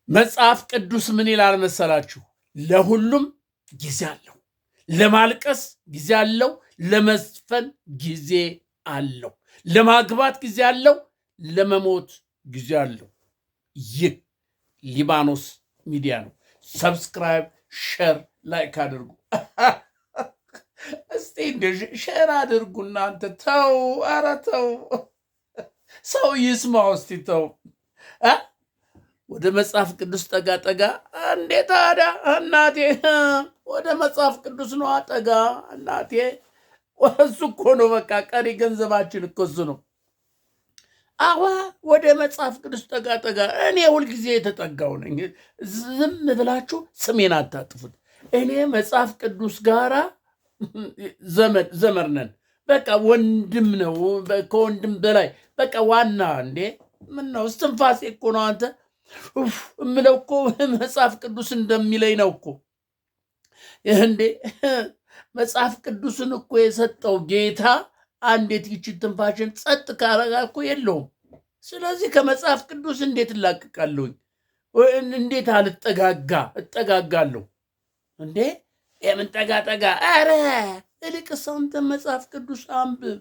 መጽሐፍ ቅዱስ ምን ይላል መሰላችሁ? ለሁሉም ጊዜ አለው። ለማልቀስ ጊዜ አለው፣ ለመዝፈን ጊዜ አለው፣ ለማግባት ጊዜ አለው፣ ለመሞት ጊዜ አለው። ይህ ሊባኖስ ሚዲያ ነው። ሰብስክራይብ፣ ሼር፣ ላይክ አድርጉ። እስቲ ሼር አድርጉ እናንተ። ተው፣ ኧረ ተው፣ ሰው ይስማው። እስቲ ተው። ወደ መጽሐፍ ቅዱስ ጠጋ ጠጋ። እንዴ ታዲያ እናቴ፣ ወደ መጽሐፍ ቅዱስ ነው ጠጋ እናቴ። እሱ እኮ ነው በቃ ቀሪ ገንዘባችን እኮ እሱ ነው። አዋ ወደ መጽሐፍ ቅዱስ ጠጋ ጠጋ። እኔ ሁልጊዜ የተጠጋው ነኝ። ዝም ብላችሁ ስሜን አታጥፉት። እኔ መጽሐፍ ቅዱስ ጋራ ዘመድ ነን። በቃ ወንድም ነው፣ ከወንድም በላይ በቃ ዋና። እንዴ ምን ነው እስትንፋሴ እኮ ነው አንተ እምለው እኮ መጽሐፍ ቅዱስ እንደሚለኝ ነው እኮ። እንዴ መጽሐፍ ቅዱስን እኮ የሰጠው ጌታ አንዴት ይቺ ትንፋሽን ጸጥ ካረጋ እኮ የለውም። ስለዚህ ከመጽሐፍ ቅዱስ እንዴት እላቅቃለሁኝ? እንዴት እጠጋጋለሁ? እንዴ የምን ጠጋ ጠጋ? ኧረ እልቅስ አንተ መጽሐፍ ቅዱስ አንብብ።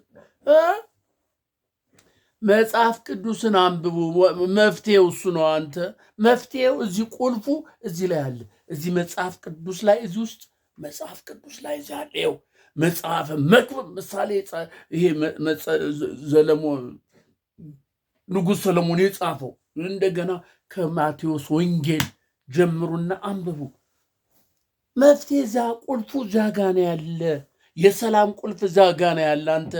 መጽሐፍ ቅዱስን አንብቡ። መፍትሄው እሱ ነው። አንተ መፍትሄው እዚህ ቁልፉ እዚህ ላይ አለ። እዚህ መጽሐፍ ቅዱስ ላይ እዚህ ውስጥ መጽሐፍ ቅዱስ ላይ እዚህ አለ። ይኸው መጽሐፈ መክብብ ምሳሌ ይሄ ንጉሥ ሰለሞን የጻፈው እንደገና ከማቴዎስ ወንጌል ጀምሩና አንብቡ። መፍትሄ እዛ ቁልፉ እዛ ጋ ነው ያለ። የሰላም ቁልፍ እዛ ጋ ነው ያለ። አንተ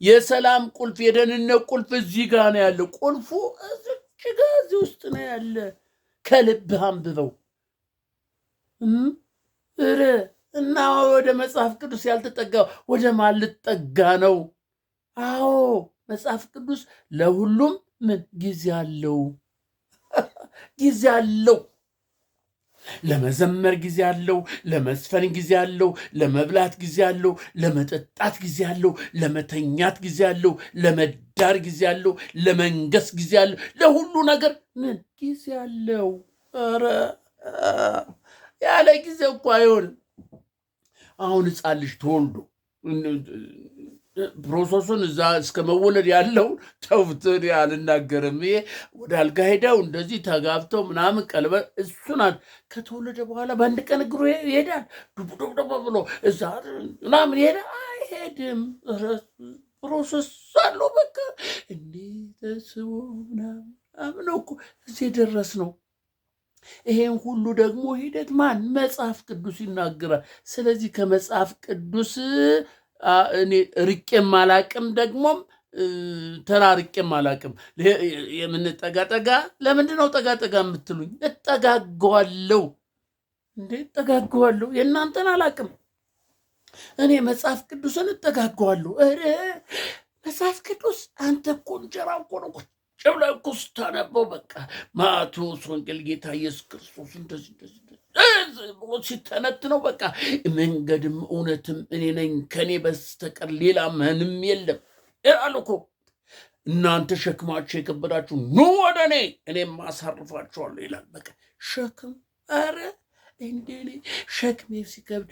የሰላም ቁልፍ የደህንነት ቁልፍ እዚህ ጋ ነው ያለ። ቁልፉ እዚህ ውስጥ ነው ያለ። ከልብህ አንብበው እና ወደ መጽሐፍ ቅዱስ ያልተጠጋው ወደ ማን ልጠጋ ነው? አዎ መጽሐፍ ቅዱስ ለሁሉም ምን ጊዜ አለው? ጊዜ አለው። ለመዘመር ጊዜ አለው፣ ለመስፈን ጊዜ አለው፣ ለመብላት ጊዜ አለው፣ ለመጠጣት ጊዜ አለው፣ ለመተኛት ጊዜ አለው፣ ለመዳር ጊዜ አለው፣ ለመንገስ ጊዜ አለው። ለሁሉ ነገር ምን ጊዜ አለው? ኧረ ያለ ጊዜ እኮ አይሆንም። አሁን ሕፃን ልጅ ተወልዶ ፕሮሰሱን እዛ እስከ መወለድ ያለው ተውትን አልናገርም። ይሄ ወደ አልጋ ሄደው እንደዚህ ተጋብተው ምናምን ቀለበት እሱን ከተወለደ በኋላ በአንድ ቀን እግሩ ይሄዳል ዱብዱብ ብሎ እዛ ምናምን ይሄዳ አይሄድም። ፕሮሰስ አለው በቃ እንዴት ስቦ ምናምን እኮ እዚህ ደረስ ነው። ይሄን ሁሉ ደግሞ ሂደት ማን መጽሐፍ ቅዱስ ይናገራል። ስለዚህ ከመጽሐፍ ቅዱስ እኔ ርቄም አላቅም፣ ደግሞም ተራርቄም አላቅም። የምንጠጋጠጋ ለምንድን ነው ጠጋጠጋ የምትሉኝ? እጠጋገዋለሁ እንዴ እጠጋገዋለሁ። የእናንተን አላቅም። እኔ መጽሐፍ ቅዱስን እጠጋገዋለሁ። መጽሐፍ ቅዱስ አንተ እኮ እንጀራ እኮ ነው ጭብላ እኮ ስታነበው በቃ ማቴዎስ ወንጌል ጌታ ኢየሱስ ክርስቶስ እንደዚህ ብሎ ሲተነትነው በቃ መንገድም እውነትም እኔ ነኝ፣ ከኔ በስተቀር ሌላ ምንም የለም ይላል እኮ። እናንተ ሸክማችሁ የከበዳችሁ ኑ ወደ እኔ እኔም አሳርፋችኋለሁ ይላል። በቃ ሸክም ኧረ እንዴ ሸክሜ ሲከብድ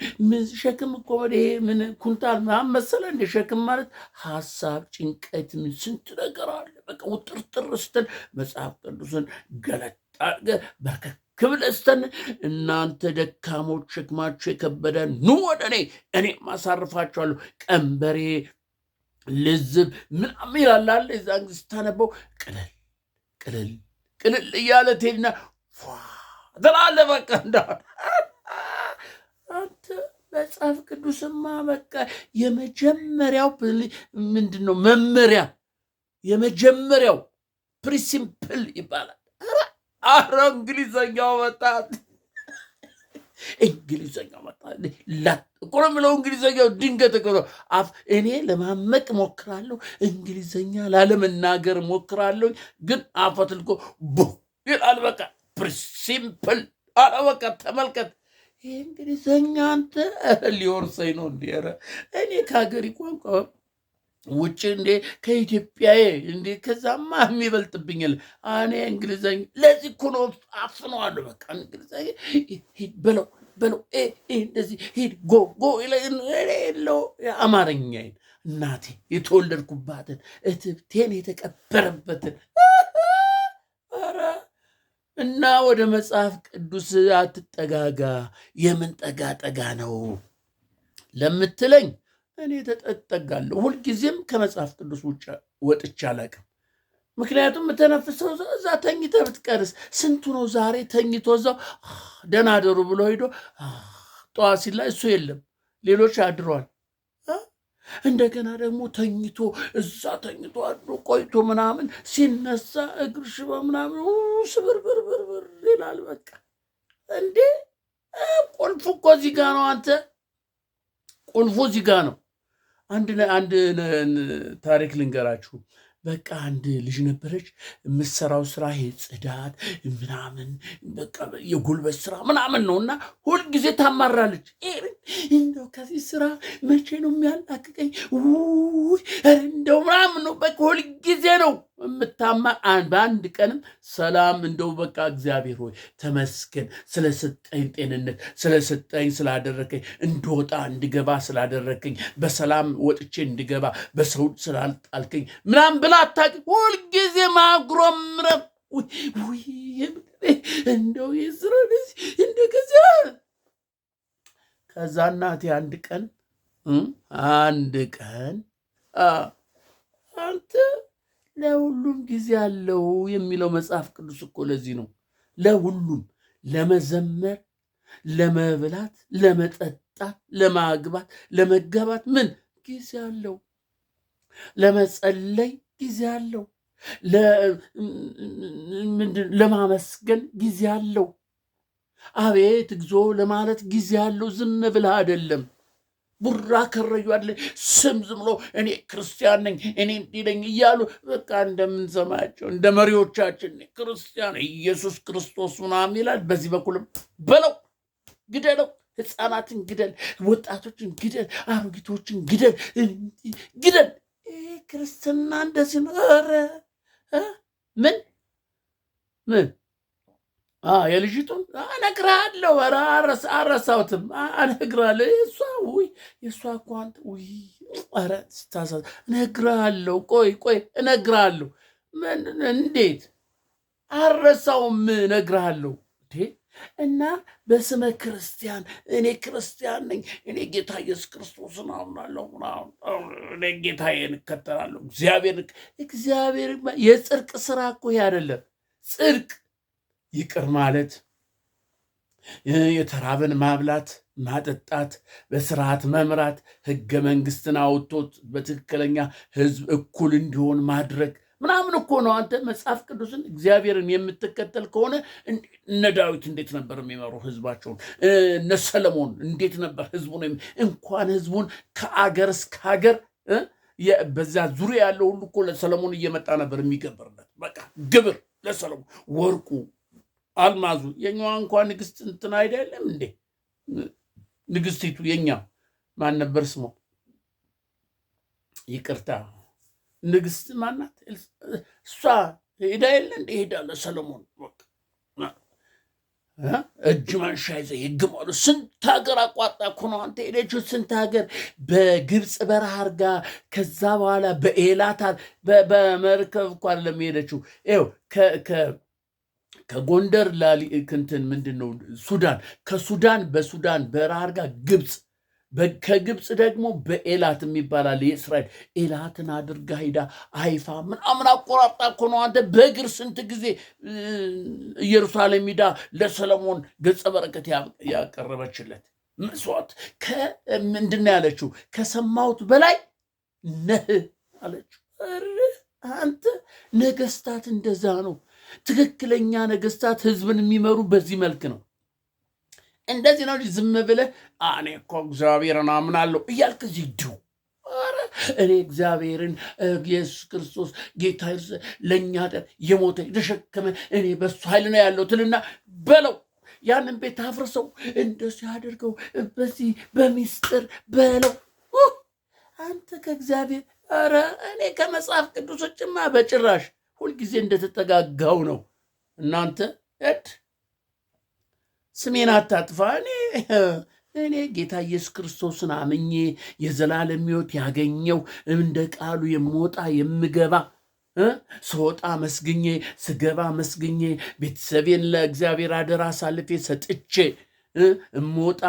ሸክም እኮ ወደ ምን ኩንታል ምናምን መሰለ እንደ ሸክም ማለት ሀሳብ፣ ጭንቀት፣ ምን ስንት ነገር አለ። በቃ ውጥርጥር ስትል መጽሐፍ ቅዱስን ገለጥ አድርገህ በርከክ ብለህ ስተን እናንተ ደካሞች ሸክማችሁ የከበደ ኑ ወደ እኔ እኔም አሳርፋችኋለሁ፣ ቀንበሬ ልዝብ ምናምን ይላል። የዛን ጊዜ ስታነበው ቅልል ቅልል ቅልል እያለ ትሄድና ትላለህ። በቃ አንተ መጽሐፍ ቅዱስማ በቃ የመጀመሪያው ምንድን ነው መመሪያ፣ የመጀመሪያው ፕሪንሲፕል ይባላል። አረ እንግሊዘኛው መጣት እንግሊዘኛው መጣት እኮ ነው የምለው። እንግሊዘኛው ድንገት እኮ ነው እኔ ለማመቅ ሞክራለሁ፣ እንግሊዘኛ ላለመናገር ሞክራለሁ፣ ግን አፈትልኮ ቡ ይላል። በቃ ፕሪንሲፕል አለ። በቃ ተመልከት። ይህ እንግሊዘኛ አንተ ሊወርሰኝ ነው እንዲ። ኧረ እኔ ከሀገሪ ቋንቋ ውጭ እንዴ ከኢትዮጵያዬ እንዴ ከዛማ የሚበልጥብኛል። እኔ እንግሊዘኛ ለዚህ እኮ ነው አፍነዋለሁ። በቃ እንግሊዘኛ ሂድ በለው በለው እንደዚህ ሂድ ጎ ጎ የለው አማርኛዬን እናቴ የተወለድኩባትን እትብቴን የተቀበረበትን እና ወደ መጽሐፍ ቅዱስ አትጠጋጋ። የምን ጠጋ ጠጋ ነው ለምትለኝ እኔ ተጠጋለሁ። ሁልጊዜም ከመጽሐፍ ቅዱስ ውጭ ወጥቼ አላውቅም። ምክንያቱም ተነፍሰው እዛ ተኝተ ብትቀርስ ስንቱ ነው ዛሬ ተኝቶ እዛው ደህና አደሩ ብሎ ሄዶ ጠዋት ሲላ እሱ የለም ሌሎች አድሯል። እንደገና ደግሞ ተኝቶ እዛ ተኝቶ አድሮ ቆይቶ ምናምን ሲነሳ እግር ሽባ ምናምን ስብርብርብርብር ይላል። በቃ እንዴ ቁልፉ እኮ እዚህ ጋ ነው። አንተ ቁልፉ እዚህ ጋ ነው። አንድ ታሪክ ልንገራችሁ። በቃ አንድ ልጅ ነበረች የምትሰራው ስራ ይሄ ጽዳት ምናምን በቃ የጉልበት ስራ ምናምን ነው እና ሁልጊዜ ታማራለች። እንደው ከዚህ ስራ መቼ ነው የሚያላቅቀኝ እንደው ምናምን ነው በቃ ሁልጊዜ ነው የምታማ። በአንድ ቀንም ሰላም እንደው በቃ እግዚአብሔር ሆይ ተመስገን ስለሰጠኝ ጤንነት፣ ስለሰጠኝ ስላደረከኝ፣ እንድወጣ እንድገባ ስላደረከኝ፣ በሰላም ወጥቼ እንድገባ በሰው ስላልጣልከኝ ምናምን ብላ አታውቅም። ሁልጊዜ ማጉረምረም እንደው የስራ እንደገዛ ከዛ እናቴ አንድ ቀን አንተ ለሁሉም ጊዜ አለው የሚለው መጽሐፍ ቅዱስ እኮ ለዚህ ነው። ለሁሉም ለመዘመር፣ ለመብላት፣ ለመጠጣት፣ ለማግባት፣ ለመጋባት ምን ጊዜ አለው። ለመጸለይ ጊዜ አለው። ለማመስገን ጊዜ አለው። አቤት እግዚኦ ለማለት ጊዜ አለው። ዝም ብለህ አይደለም ቡራ ከረዩ አለ ስም ዝም ብሎ እኔ ክርስቲያን ነኝ እኔ እንዲህ ነኝ እያሉ በቃ እንደምንሰማቸው እንደ መሪዎቻችን ክርስቲያን ኢየሱስ ክርስቶስ ምናምን ይላል። በዚህ በኩልም በለው ግደለው፣ ህፃናትን ግደል፣ ወጣቶችን ግደል፣ አሮጊቶችን ግደል ግደል። ክርስትና እንደዚህ ነው። ኧረ ምን የልጅቱን እነግርሃለሁ። ኧረ አረሳሁትም እነግርሃለሁ። የእሷ እኮ አንተ ኧረ ስታሳዝ እነግርሃለሁ። ቆይ እነግርሃለሁ። እንዴት አረሳውም? እነግርሃለሁ። እና በስመ ክርስቲያን እኔ ክርስቲያን ነኝ፣ እኔ ጌታ ኢየሱስ ክርስቶስን አምናለሁ፣ እኔ ጌታዬን እከተላለሁ፣ እግዚአብሔር የጽድቅ ስራ እኮ ይሄ አይደለም። ጽድቅ ይቅር ማለት፣ የተራበን ማብላት ማጠጣት፣ በስርዓት መምራት፣ ህገ መንግስትን አውጥቶት በትክክለኛ ህዝብ እኩል እንዲሆን ማድረግ ምናምን እኮ ነው። አንተ መጽሐፍ ቅዱስን እግዚአብሔርን የምትከተል ከሆነ እነ ዳዊት እንዴት ነበር የሚመሩ ህዝባቸውን? እነ ሰለሞን እንዴት ነበር ህዝቡን? እንኳን ህዝቡን ከአገር እስከ ሀገር በዛ ዙሪያ ያለው ሁሉ እኮ ለሰለሞን እየመጣ ነበር የሚገበርለት። በቃ ግብር ለሰለሞን ወርቁ፣ አልማዙ። የኛዋ እንኳን ንግስት እንትን አይደለም እንዴ? ንግስቲቱ የኛ ማን ነበር ስሟ? ይቅርታ ንግስት ማናት? እሷ ሄዳ የለ እንደ ሄዳ ለሰለሞን እጅ ማንሻ ይዘ ይግማሉ። ስንት ሀገር አቋጣ እኮ ነው አንተ ሄደችው። ስንት ሀገር በግብፅ በረሃ አድርጋ ከዛ በኋላ በኤላት በመርከብ እኮ አይደለም ሄደችው። ይኸው ከጎንደር እንትን ምንድን ነው ሱዳን፣ ከሱዳን በሱዳን በረሃ አድርጋ ግብፅ፣ ከግብፅ ደግሞ በኤላት የሚባላል የእስራኤል ኤላትን አድርጋ ሂዳ አይፋ ምናምን አቆራርጣ እኮ ነው አንተ በእግር ስንት ጊዜ ኢየሩሳሌም ሂዳ ለሰለሞን ገጸ በረከት ያቀረበችለት መስዋዕት። ምንድን ያለችው? ከሰማሁት በላይ ነህ አለችው። አንተ ነገስታት እንደዛ ነው። ትክክለኛ ነገስታት ህዝብን የሚመሩ በዚህ መልክ ነው። እንደዚህ ነው። ዝም ብለህ እኔ እኮ እግዚአብሔርን አምናለሁ እያልክ እዚህ ድው እኔ እግዚአብሔርን ኢየሱስ ክርስቶስ ጌታ ለእኛ የሞተ የተሸከመ እኔ በሱ ኃይል ነው ያለው ትልና በለው። ያንን ቤት አፍርሰው እንደዚህ አድርገው በዚህ በሚስጥር በለው። አንተ ከእግዚአብሔር ኧረ እኔ ከመጽሐፍ ቅዱሶችማ በጭራሽ ሁልጊዜ እንደተጠጋጋው ነው። እናንተ ስሜን አታጥፋ። እኔ ጌታ ኢየሱስ ክርስቶስን አምኜ የዘላለም ሕይወት ያገኘው እንደ ቃሉ የምወጣ የምገባ ስወጣ መስግኜ ስገባ መስግኜ ቤተሰቤን ለእግዚአብሔር አደራ አሳልፌ ሰጥቼ እምወጣ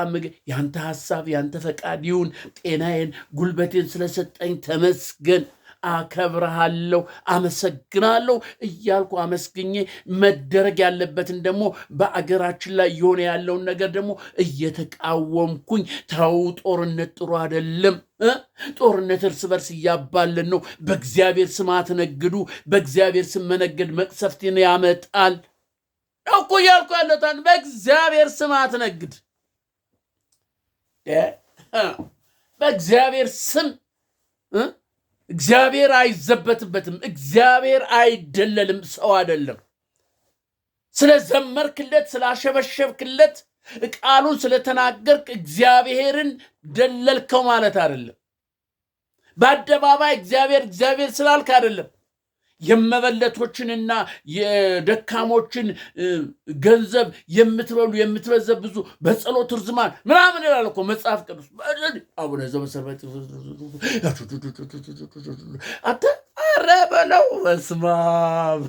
ያንተ ሐሳብ ያንተ ፈቃድ ይሁን፣ ጤናዬን ጉልበቴን ስለሰጠኝ ተመስገን፣ አከብረሃለሁ፣ አመሰግናለሁ እያልኩ አመስግኜ መደረግ ያለበትን ደግሞ በአገራችን ላይ እየሆነ ያለውን ነገር ደግሞ እየተቃወምኩኝ ተው፣ ጦርነት ጥሩ አይደለም፣ ጦርነት እርስ በርስ እያባለን ነው፣ በእግዚአብሔር ስም አትነግዱ፣ በእግዚአብሔር ስም መነገድ መቅሰፍትን ያመጣል እኮ እያልኩ ያለታን በእግዚአብሔር ስም አትነግድ፣ በእግዚአብሔር ስም እግዚአብሔር አይዘበትበትም። እግዚአብሔር አይደለልም፣ ሰው አይደለም። ስለዘመርክለት ስላሸበሸብክለት ቃሉን ስለተናገርክ እግዚአብሔርን ደለልከው ማለት አይደለም። በአደባባይ እግዚአብሔር ስላልክ አይደለም። የመበለቶችንና የደካሞችን ገንዘብ የምትበሉ የምትበዘብዙ በጸሎት ርዝማን ምናምን ይላል እኮ መጽሐፍ ቅዱስ። አቡነ ዘበሰማያት ኧረ በለው በስመ አብ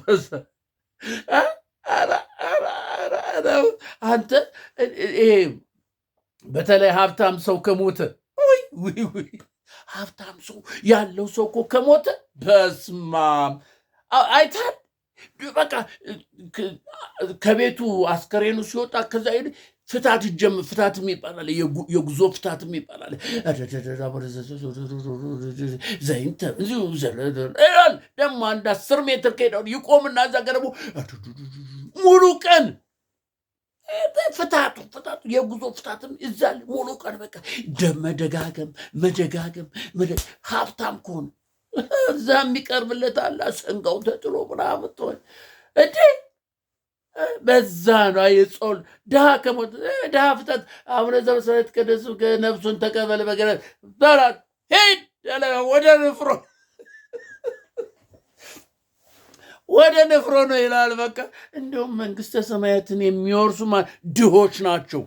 አንተ በተለይ ሀብታም ሰው ከሞተ ሀብታም ሰው ያለው ሰው እኮ ከሞተ በስመ አብ አይታል። በቃ ከቤቱ አስከሬኑ ሲወጣ ከዛ ፍታትም ይባላል፣ የጉዞ ፍታትም ይባላል። ደግሞ አንድ 10 ሜትር ከሄዳው ይቆምና እዛ ጋር ደግሞ ሙሉ ቀን ፍታቱ የጉዞ ፍታትም ይዛል ሙሉ ቀን በቃ መደጋገም ሀብታም ከሆነ እዛ የሚቀርብለት አለ ሰንጋው ተጥሎ ምናምን ትሆን እንዴ በዛ ነው የጾል ድሃ ከሞት ድሃ ፍታት አቡነ ዘበሰማያት ይትቀደስ ስምከ ነፍሱን ተቀበል በገነት በራት ሄድ ወደ ንፍሮ ነው ይላል። በቃ እንደውም መንግስተ ሰማያትን የሚወርሱ ድሆች ናቸው።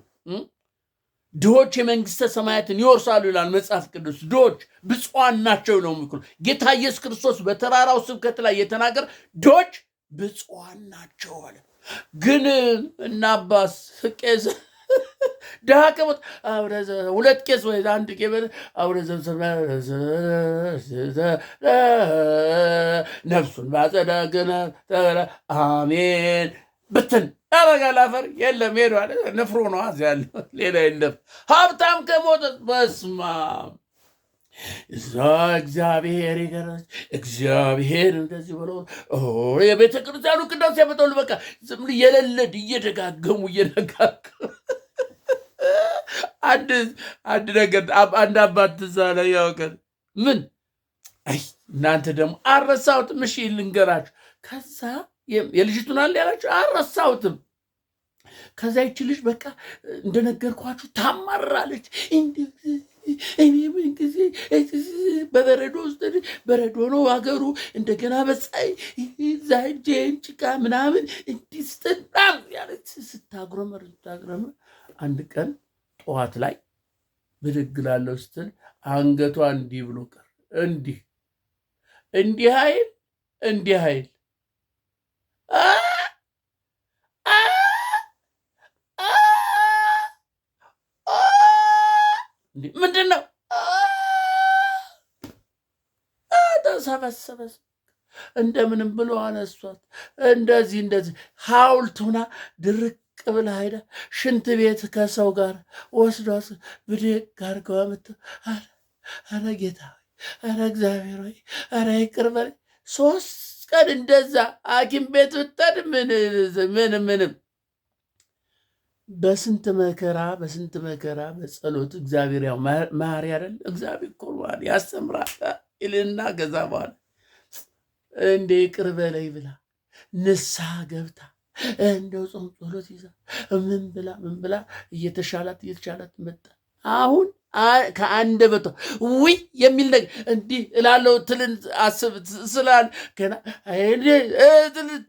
ድሆች የመንግስተ ሰማያትን ይወርሳሉ ይላል መጽሐፍ ቅዱስ። ድሆች ብፁዓን ናቸው ነው የሚሉ ጌታ ኢየሱስ ክርስቶስ በተራራው ስብከት ላይ የተናገረ ድሆች ብፁዓን ናቸው አለ። ግን እና አባስ ቄስ ድሃ ከሞት ሁለት ቄስ ወይ አንድ ቄስ አቡነ ዘበሰማያት ነፍሱን ባጸደ ገነት አሜን ብትን ያረጋል። አፈር የለም ሄዷል። ንፍሮ ነው አዝ ያለ ሌላ የለም። ሀብታም ከሞተ በስመ አብ እዛ እግዚአብሔር ይገራል። እግዚአብሔር እንደዚህ ብሎ የቤተ ክርስቲያኑ ቅዳሴ ያመጣሉ። በቃ ዝም የለለድ እየደጋገሙ አንድ ነገር አንድ አባት ትዝ አለኝ ያውቀን ምን አይ እናንተ ደግሞ አልረሳሁትም። እሺ ልንገራችሁ። ከዛ የልጅቱን አለ ያላችሁ አልረሳሁትም። ከዛ ይቺ ልጅ በቃ እንደነገርኳችሁ ታማራለች። እኔ ምን ጊዜ በበረዶ ውስጥ በረዶ ነው ሀገሩ፣ እንደገና በፀሐይ እዛ ሄጄን ጭቃ ምናምን እንዲስጥናም ያለች ስታጉረመር አንድ ቀን ጠዋት ላይ ብድግ እላለሁ ስትል አንገቷ እንዲህ ብሎ ቀር እንዲህ ኃይል ምንድን ነው ተሰበሰበ። እንደምንም ብሎ አነሷት። እንደዚህ ሐውልት ሆና ድርቅ ብላ ሄዳ ሽንት ቤት ከሰው ጋር ወስዷት ብድግ አድርገው አመጣ። ኧረ ጌታ ሆይ፣ ኧረ እግዚአብሔር ሆይ፣ ኧረ ይቅር በለኝ። 3 ቀን እንደዛ ሐኪም ቤት ብትሄድ ምንም በስንት መከራ በጸሎት እግዚአብሔር ያው ማሪ አይደል? እግዚአብሔር ቁርባን ያስተምራል ይልና ከዛ በኋላ እንደ ይቅር በለኝ ብላ ንስሐ ገብታ እንደው ጾም ጸሎት ይዛ ምን ብላ እየተሻላት መጣ። አሁን ከአንደበቷ ውይ የሚል ነገር እንዲህ እላለሁ ትልን አስብ ስላል ገና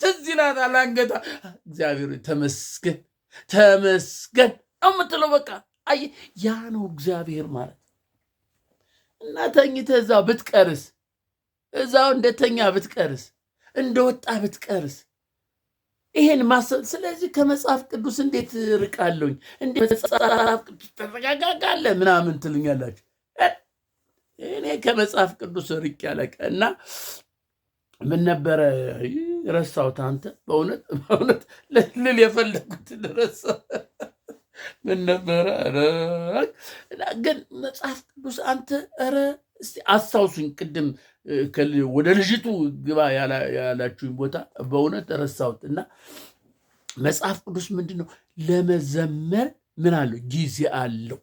ትዝ ይላታል አንገቷ። እግዚአብሔር ተመስገን ተመስገን ነው የምትለው። በቃ አይ ያ ነው እግዚአብሔር ማለት። እና ተኝተህ እዛው ብትቀርስ፣ እዛው እንደተኛ ብትቀርስ፣ እንደወጣ ብትቀርስ ይሄን ማሰብ። ስለዚህ ከመጽሐፍ ቅዱስ እንዴት ርቃለሁኝ? እንዴት መጽሐፍ ቅዱስ ተረጋጋጋለህ ምናምን ትልኛላችሁ። እኔ ከመጽሐፍ ቅዱስ ርቅ ያለቀ እና ምን ነበረ ረሳሁት። አንተ በእውነት ልል የፈለጉት ረሳ። ምን ነበረ ግን መጽሐፍ ቅዱስ አንተ ኧረ እስቲ አስታውሱኝ። ቅድም ወደ ልጅቱ ግባ ያላችሁኝ ቦታ በእውነት ረሳሁት። እና መጽሐፍ ቅዱስ ምንድን ነው? ለመዘመር ምን አለው? ጊዜ አለው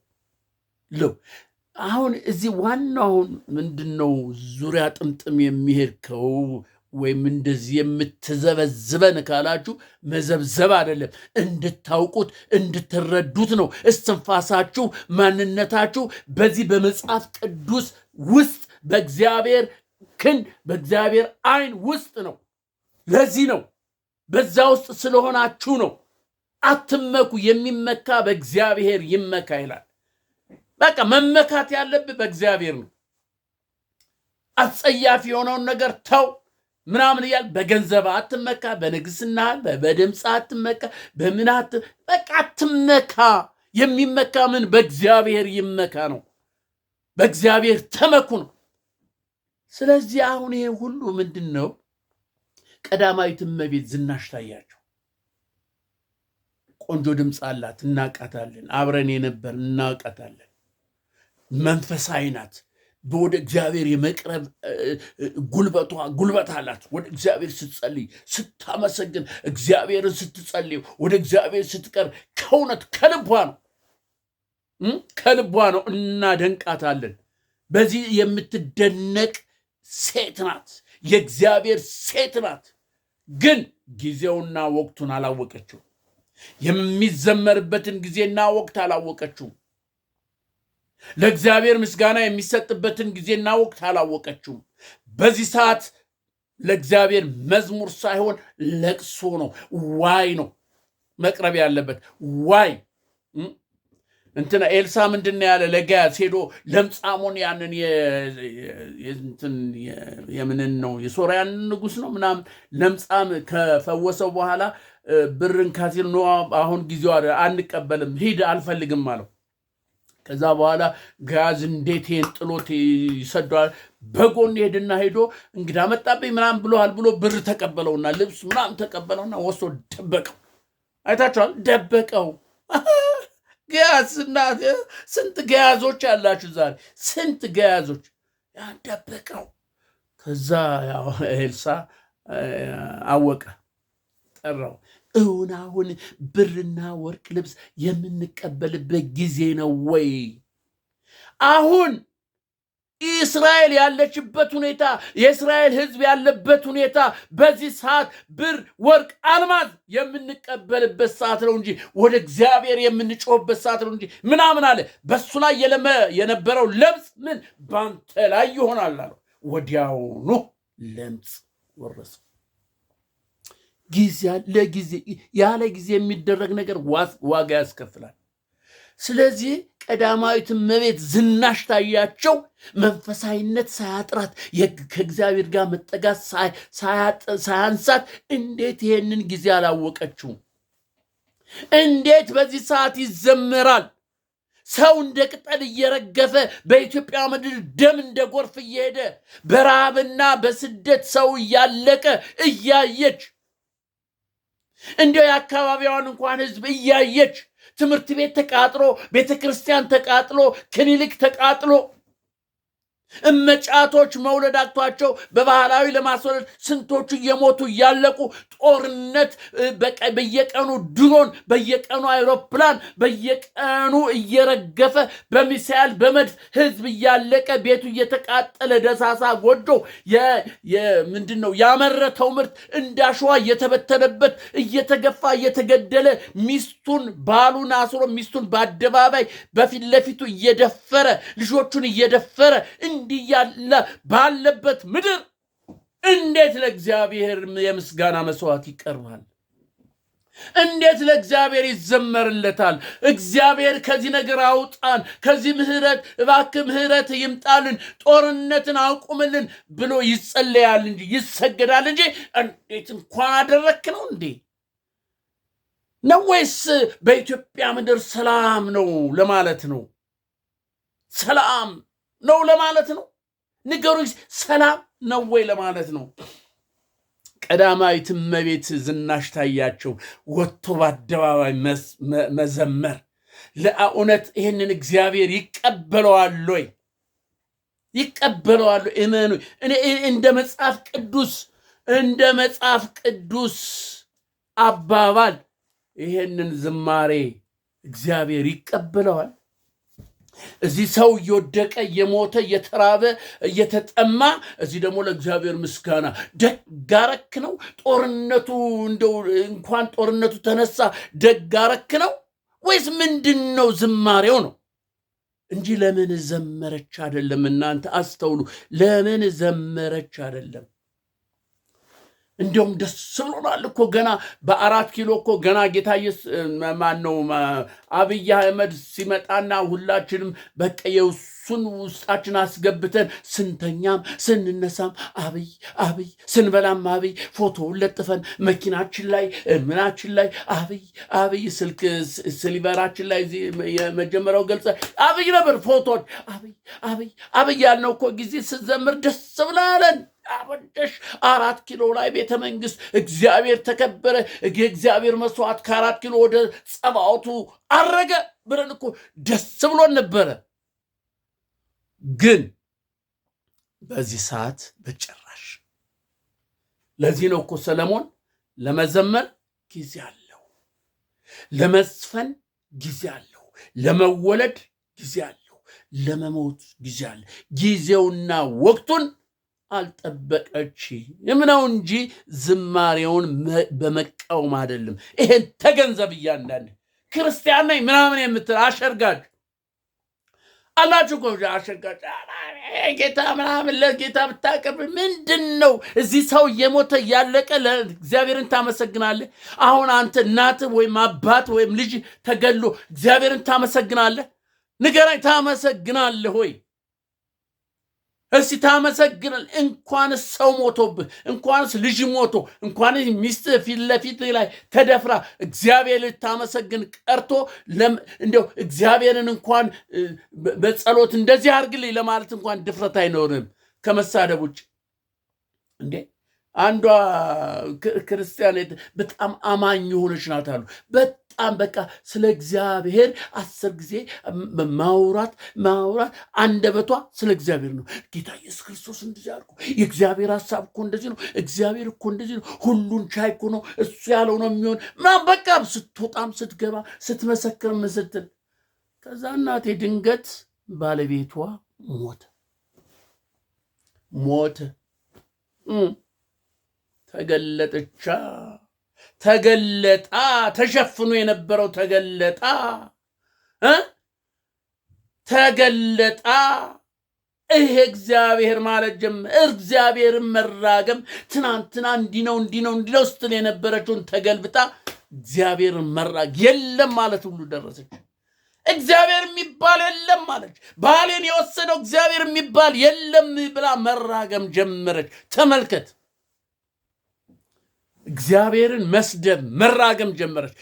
ለው አሁን እዚህ ዋናውን ምንድን ነው? ዙሪያ ጥምጥም የሚሄድከው ወይም እንደዚህ የምትዘበዝበን ካላችሁ መዘብዘብ አይደለም፣ እንድታውቁት እንድትረዱት ነው። እስትንፋሳችሁ ማንነታችሁ በዚህ በመጽሐፍ ቅዱስ ውስጥ በእግዚአብሔር ክንድ በእግዚአብሔር ዓይን ውስጥ ነው። ለዚህ ነው በዛ ውስጥ ስለሆናችሁ ነው። አትመኩ፣ የሚመካ በእግዚአብሔር ይመካ ይላል። በቃ መመካት ያለብህ በእግዚአብሔር ነው። አጸያፊ የሆነውን ነገር ተው ምናምን እያል በገንዘብ አትመካ፣ በንግስና በድምፅ አትመካ፣ በምናት በቃ አትመካ። የሚመካ ምን በእግዚአብሔር ይመካ ነው። በእግዚአብሔር ተመኩ ነው። ስለዚህ አሁን ይሄ ሁሉ ምንድን ነው? ቀዳማዊት እመቤት ዝናሽ ታያቸው። ቆንጆ ድምፅ አላት፣ እናውቃታለን። አብረን የነበር እናውቃታለን። መንፈሳዊ ናት። ወደ እግዚአብሔር የመቅረብ ጉልበት አላት። ወደ እግዚአብሔር ስትጸልይ ስታመሰግን፣ እግዚአብሔርን ስትጸልይ ወደ እግዚአብሔር ስትቀርብ ከእውነት ከልቧ ነው። እናደንቃታለን። በዚህ የምትደነቅ ሴት ናት። የእግዚአብሔር ሴት ናት። ግን ጊዜውና ወቅቱን አላወቀችው። የሚዘመርበትን ጊዜና ወቅት አላወቀችው። ለእግዚአብሔር ምስጋና የሚሰጥበትን ጊዜና ወቅት አላወቀችውም። በዚህ ሰዓት ለእግዚአብሔር መዝሙር ሳይሆን ለቅሶ ነው፣ ዋይ ነው መቅረብ ያለበት። ዋይ እንትና ኤልሳ ምንድን ያለ ለገያዝ ሄዶ ለምጻሙን ያንን የምንን ነው የሶርያን ንጉሥ ነው ምናምን ለምጻም ከፈወሰው በኋላ ብርን ካሲል ነው አሁን ጊዜው አንቀበልም፣ ሂድ አልፈልግም አለው። ከዛ በኋላ ገያዝ እንዴት ይሄን ጥሎት ይሰደዋል? በጎን ሄድና ሄዶ እንግዳ መጣብኝ ምናምን ብሎሃል ብሎ ብር ተቀበለውና ልብስ ምናምን ተቀበለውና ወስዶ ደበቀው። አይታችኋል? ደበቀው። ገያዝና ስንት ገያዞች ያላችሁ ዛሬ፣ ስንት ገያዞች ደበቀው። ከዛ ያው ኤልሳ አወቀ፣ ጠራው። አሁን ብርና ወርቅ ልብስ የምንቀበልበት ጊዜ ነው ወይ? አሁን እስራኤል ያለችበት ሁኔታ፣ የእስራኤል ሕዝብ ያለበት ሁኔታ በዚህ ሰዓት ብር፣ ወርቅ፣ አልማዝ የምንቀበልበት ሰዓት ነው እንጂ ወደ እግዚአብሔር የምንጮህበት ሰዓት ነው እንጂ ምናምን አለ። በሱ ላይ የነበረው ለምጽ ምን ባንተ ላይ ይሆናል አለው። ወዲያውኑ ለምጽ ወረሰው። ያለ ጊዜ የሚደረግ ነገር ዋጋ ያስከፍላል። ስለዚህ ቀዳማዊት እመቤት ዝናሽ ታያቸው። መንፈሳዊነት ሳያጥራት ከእግዚአብሔር ጋር መጠጋት ሳያንሳት እንዴት ይሄንን ጊዜ አላወቀችው? እንዴት በዚህ ሰዓት ይዘምራል? ሰው እንደ ቅጠል እየረገፈ በኢትዮጵያ ምድር ደም እንደ ጎርፍ እየሄደ በረሃብና በስደት ሰው እያለቀ እያየች እንዲያው የአካባቢዋን እንኳን ሕዝብ እያየች ትምህርት ቤት ተቃጥሎ፣ ቤተ ክርስቲያን ተቃጥሎ፣ ክሊኒክ ተቃጥሎ እመጫቶች መውለድ አጥቷቸው በባህላዊ ለማስወለድ ስንቶቹ እየሞቱ እያለቁ ጦርነት በየቀኑ ድሮን በየቀኑ አይሮፕላን በየቀኑ እየረገፈ በሚሳኤል በመድፍ ህዝብ እያለቀ ቤቱ እየተቃጠለ ደሳሳ ጎጆ ምንድነው ያመረተው ምርት እንዳሸዋ እየተበተነበት እየተገፋ እየተገደለ ሚስቱን ባሉን አስሮ ሚስቱን በአደባባይ በፊት ለፊቱ እየደፈረ ልጆቹን እየደፈረ እንዲህ ያለ ባለበት ምድር እንዴት ለእግዚአብሔር የምስጋና መስዋዕት ይቀርባል? እንዴት ለእግዚአብሔር ይዘመርለታል? እግዚአብሔር ከዚህ ነገር አውጣን፣ ከዚህ ምህረት እባክህ ምህረት ይምጣልን፣ ጦርነትን አቁምልን ብሎ ይጸለያል እንጂ ይሰገዳል እንጂ እንዴት እንኳን አደረክ ነው እንዴ? ነው ወይስ በኢትዮጵያ ምድር ሰላም ነው ለማለት ነው? ሰላም ነው ለማለት ነው? ንገሩኝ። ሰላም ነው ወይ ለማለት ነው? ቀዳማዊት እመቤት ዝናሽ ታያቸው ወጥቶ በአደባባይ መዘመር ለእውነት ይህንን እግዚአብሔር ይቀበለዋል ወይ? ይቀበለዋል? እመኑ። እንደ መጽሐፍ ቅዱስ አባባል ይህንን ዝማሬ እግዚአብሔር ይቀበለዋል? እዚህ ሰው እየወደቀ እየሞተ እየተራበ እየተጠማ፣ እዚህ ደግሞ ለእግዚአብሔር ምስጋና ደጋረክ ነው? ጦርነቱ እንደው እንኳን ጦርነቱ ተነሳ ደጋረክ ነው ወይስ ምንድን ነው? ዝማሬው ነው እንጂ ለምን ዘመረች አይደለም። እናንተ አስተውሉ። ለምን ዘመረች አይደለም። እንዲሁም ደስ ብሎናል እኮ ገና በ4 ኪሎ እኮ ገና ጌታ ማነው አብይ አህመድ ሲመጣና ሁላችንም በቃ የሱን ውስጣችን አስገብተን ስንተኛም ስንነሳም አብይ አብይ ስንበላም አብይ ፎቶውን ለጥፈን መኪናችን ላይ ምናችን ላይ አብይ አብይ ስልክ ስሊቨራችን ላይ የመጀመሪያው ገልጸ አብይ ነበር ፎቶች አብይ አብይ አብይ ያልነው እኮ ጊዜ ስንዘምር ደስ ብላለን። አበደሽ 4 ኪሎ ላይ ቤተ መንግስት እግዚአብሔር ተከበረ፣ እግዚአብሔር መስዋዕት ከ4 ኪሎ ወደ ጸባዖቱ አረገ ብለን እኮ ደስ ብሎን ነበረ። ግን በዚህ ሰዓት በጭራሽ። ለዚህ ነው እኮ ሰለሞን ለመዘመር ጊዜ አለው፣ ለመዝፈን ጊዜ አለው፣ ለመወለድ ጊዜ አለው፣ ለመሞት ጊዜ አለ። ጊዜውና ወቅቱን አልጠበቀችም ነው እንጂ ዝማሬውን በመቃወም አይደለም። ይሄን ተገንዘብ። እያንዳንድ ክርስቲያን ነኝ ምናምን የምትል አሸርጋጅ አላችሁ እኮ አሸርጋጅ ጌታ ምናምን ለጌታ ብታቀርብ ምንድን ነው? እዚህ ሰው እየሞተ እያለቀ ለእግዚአብሔርን ታመሰግናለህ? አሁን አንተ እናትህ ወይም አባት ወይም ልጅ ተገሎ እግዚአብሔርን ታመሰግናለህ? ንገረኝ። ታመሰግናለህ ወይ? እስቲ ታመሰግናል? እንኳንስ ሰው ሞቶብህ፣ እንኳንስ ልጅ ሞቶ፣ እንኳንስ ሚስት ፊት ለፊት ላይ ተደፍራ እግዚአብሔር ልታመሰግን ቀርቶ እንደው እግዚአብሔርን እንኳን በጸሎት እንደዚህ አድርግልኝ ለማለት እንኳን ድፍረት አይኖርም ከመሳደብ ውጭ። እንዴ አንዷ ክርስቲያን በጣም አማኝ የሆነች ናት አሉ። በጣም በቃ ስለ እግዚአብሔር 10 ጊዜ ማውራት አንደበቷ ስለ እግዚአብሔር ነው። ጌታ ኢየሱስ ክርስቶስ እንደዚህ አድርጎ፣ የእግዚአብሔር ሐሳብ እኮ እንደዚህ ነው፣ እግዚአብሔር እኮ እንደዚህ ነው፣ ሁሉን ቻይ እኮ ነው፣ እሱ ያለው ነው የሚሆን ምናምን በቃ ስትወጣም ስትገባ ስትመሰክር ስትል፣ ከዛ እናቴ ድንገት ባለቤቷ ሞተ። ተገለጣ ተሸፍኖ የነበረው ተገለጣ። ይሄ እግዚአብሔር ማለት ጀመረ። እግዚአብሔርን መራገም ትናንትና እንዲህ ነው ስትል የነበረችውን ተገልብጣ እግዚአብሔርን መራግ የለም ማለት ሁሉ ደረሰች። እግዚአብሔር የሚባል የለም ማለች። ባሌን የወሰደው እግዚአብሔር የሚባል የለም ብላ መራገም ጀመረች። ተመልከት፣ እግዚአብሔርን መስደብ መራገም ጀመረች።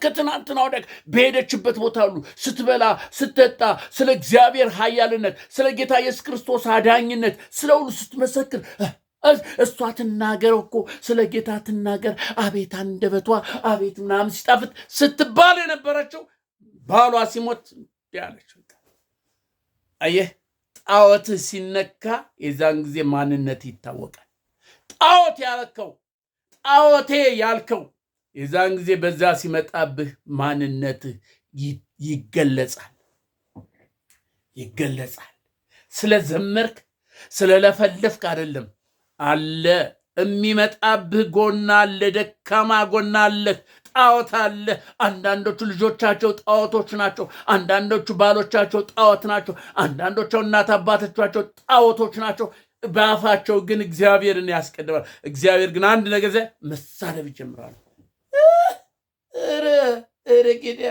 ከትናንትና ወዲያ በሄደችበት ቦታ ሁሉ ስትበላ ስትጠጣ ስለ እግዚአብሔር ኃያልነት፣ ስለ ጌታ ኢየሱስ ክርስቶስ አዳኝነት ስለ ሁሉ ስትመሰክር፣ እሷ ትናገር እኮ ስለ ጌታ ትናገር፣ አቤት አንደበቷ አቤት ምናምን ሲጣፍጥ ስትባል የነበረችው ባሏ ሲሞት ያለች። አየህ፣ ጣዖትህ ሲነካ የዛን ጊዜ ማንነት ይታወቃል። ጣዖት ያልከው ጣዖቴ ያልከው የዛን ጊዜ በዛ ሲመጣብህ ማንነትህ ይገለጻል። ስለዘመርክ ስለለፈለፍክ አይደለም። አለ የሚመጣብህ ጎና አለ፣ ደካማ ጎና አለህ፣ ጣዖት አለ። አንዳንዶቹ ልጆቻቸው ጣዖቶች ናቸው። አንዳንዶቹ ባሎቻቸው ጣዖት ናቸው። አንዳንዶቹ እናት አባቶቻቸው ጣዖቶች ናቸው። በአፋቸው ግን እግዚአብሔርን ያስቀድማል። እግዚአብሔር ግን አንድ ነገር መሳደብ ይጀምራሉ። ጌዲያ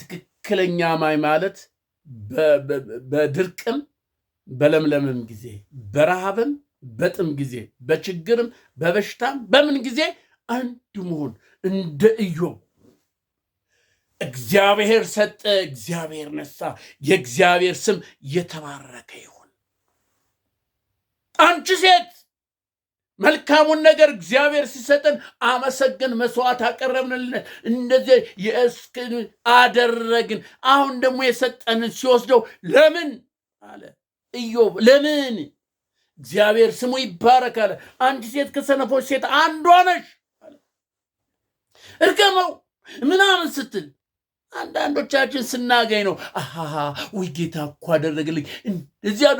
ትክክለኛ አማኝ ማለት በድርቅም በለምለምም ጊዜ፣ በረሃብም በጥም ጊዜ፣ በችግርም በበሽታም በምን ጊዜ አንድ መሆን እንደ ኢዮብ እግዚአብሔር ሰጠ፣ እግዚአብሔር ነሳ፣ የእግዚአብሔር ስም የተባረከ ይሁን። አንቺ ሴት መልካሙን ነገር እግዚአብሔር ሲሰጠን አመሰግን፣ መስዋዕት አቀረብንልን፣ እንደዚህ የእስክን አደረግን። አሁን ደግሞ የሰጠንን ሲወስደው ለምን አለ ኢዮብ። ለምን? እግዚአብሔር ስሙ ይባረክ አለ። አንቺ ሴት ከሰነፎች ሴት አንዷ ነሽ አለ። እርገመው ምናምን ስትል አንዳንዶቻችን ስናገኝ ነው ወይ ጌታ እኮ አደረግልኝ እዚያ።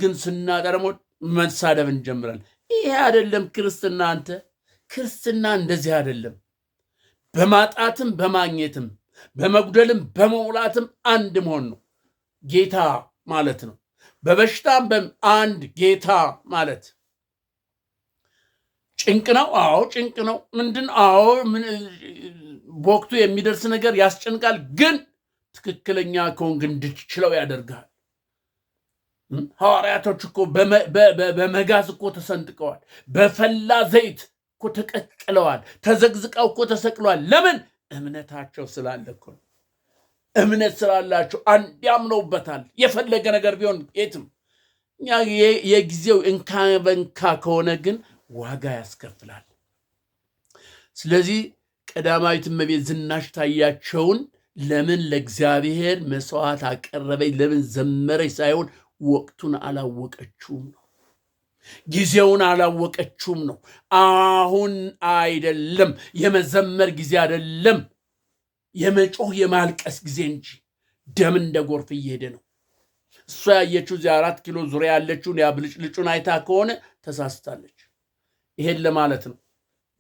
ግን ስናጣ ደግሞ መሳደብ እንጀምራለን። ይሄ አይደለም ክርስትና። አንተ ክርስትና እንደዚህ አይደለም። በማጣትም በማግኘትም በመጉደልም በመሙላትም አንድ መሆን ነው ጌታ ማለት ነው። በበሽታም አንድ ጌታ ማለት ጭንቅ ነው። አዎ ጭንቅ ነው። ምንድን? አዎ በወቅቱ የሚደርስ ነገር ያስጨንቃል። ግን ትክክለኛ ከሆንክ እንድትችለው ያደርጋል። ሐዋርያቶች እኮ በመጋዝ እኮ ተሰንጥቀዋል። በፈላ ዘይት እኮ ተቀቅለዋል። ተዘግዝቀው እኮ ተሰቅለዋል። ለምን? እምነታቸው ስላለ እኮ ነው። እምነት ስላላቸው አንድ ያምነውበታል። የፈለገ ነገር ቢሆን የትም። የጊዜው እንካ በንካ ከሆነ ግን ዋጋ ያስከፍላል። ስለዚህ ቀዳማዊት እመቤት ዝናሽ ታያቸውን ለምን ለእግዚአብሔር መስዋዕት አቀረበች፣ ለምን ዘመረች ሳይሆን ወቅቱን አላወቀችውም ነው። ጊዜውን አላወቀችውም ነው። አሁን አይደለም የመዘመር ጊዜ አይደለም፣ የመጮህ የማልቀስ ጊዜ እንጂ። ደም እንደ ጎርፍ እየሄደ ነው። እሷ ያየችው እዚያ 4 ኪሎ ዙሪያ ያለችውን ያብልጭልጩን አይታ ከሆነ ተሳስታለች። ይሄን ለማለት ነው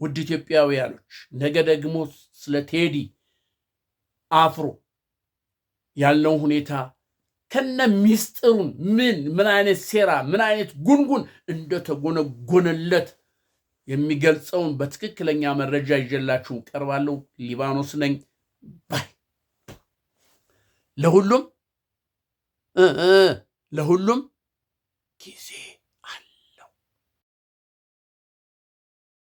ውድ ኢትዮጵያውያኖች። ነገ ደግሞ ስለ ቴዲ አፍሮ ያለውን ሁኔታ ከነ ሚስጥሩን ምን አይነት ሴራ ምን አይነት ጉንጉን እንደተጎነጎነለት የሚገልጸውን በትክክለኛ መረጃ ይዤላችሁ ቀርባለሁ። ሊባኖስ ነኝ ባይ። ለሁሉም ጊዜ